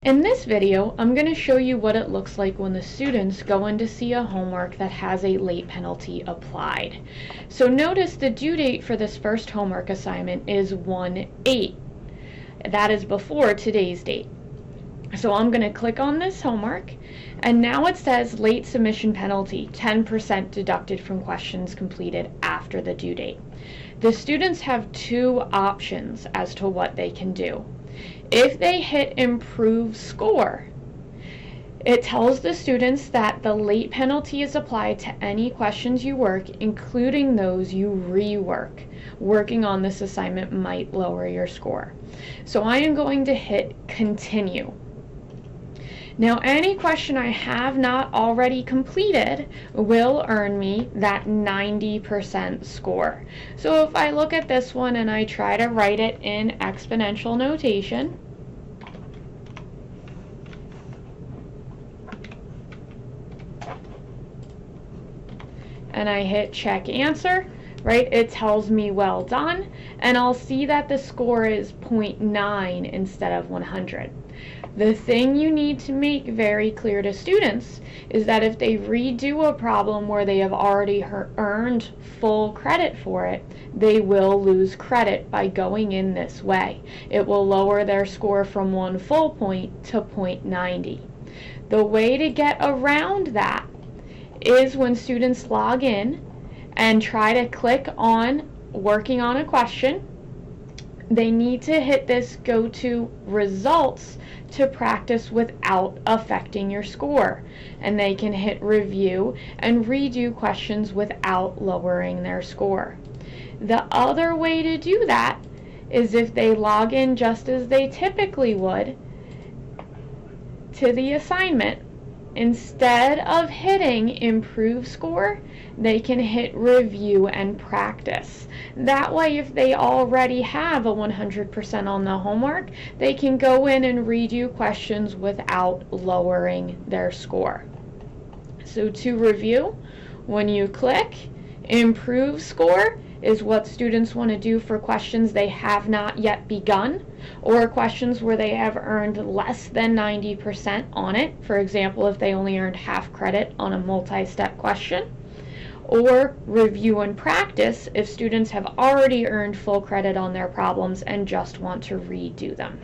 In this video, I'm going to show you what it looks like when the students go in to see a homework that has a late penalty applied. So notice the due date for this first homework assignment is 1/8. That is before today's date. So I'm going to click on this homework, and now it says late submission penalty, 10% deducted from questions completed after the due date. The students have two options as to what they can do. If they hit improve score, it tells the students that the late penalty is applied to any questions you work, including those you rework. Working on this assignment might lower your score. So I am going to hit continue. Now, any question I have not already completed will earn me that 90% score. So if I look at this one and I try to write it in exponential notation, and I hit check answer, right, it tells me well done, and I'll see that the score is 0.9 instead of 100. The thing you need to make very clear to students is that if they redo a problem where they have already earned full credit for it, they will lose credit by going in this way. It will lower their score from 1 full point to 0.90. The way to get around that is when students log in and try to click on working on a question, they need to hit this go to results to practice without affecting your score. And they can hit review and redo questions without lowering their score. The other way to do that is if they log in just as they typically would to the assignment. Instead of hitting improve score, they can hit review and practice. That way, if they already have a 100% on the homework, they can go in and redo questions without lowering their score. So to review, when you click improve score, is what students want to do for questions they have not yet begun, or questions where they have earned less than 90% on it. For example, if they only earned half credit on a multi-step question. Or review and practice if students have already earned full credit on their problems and just want to redo them.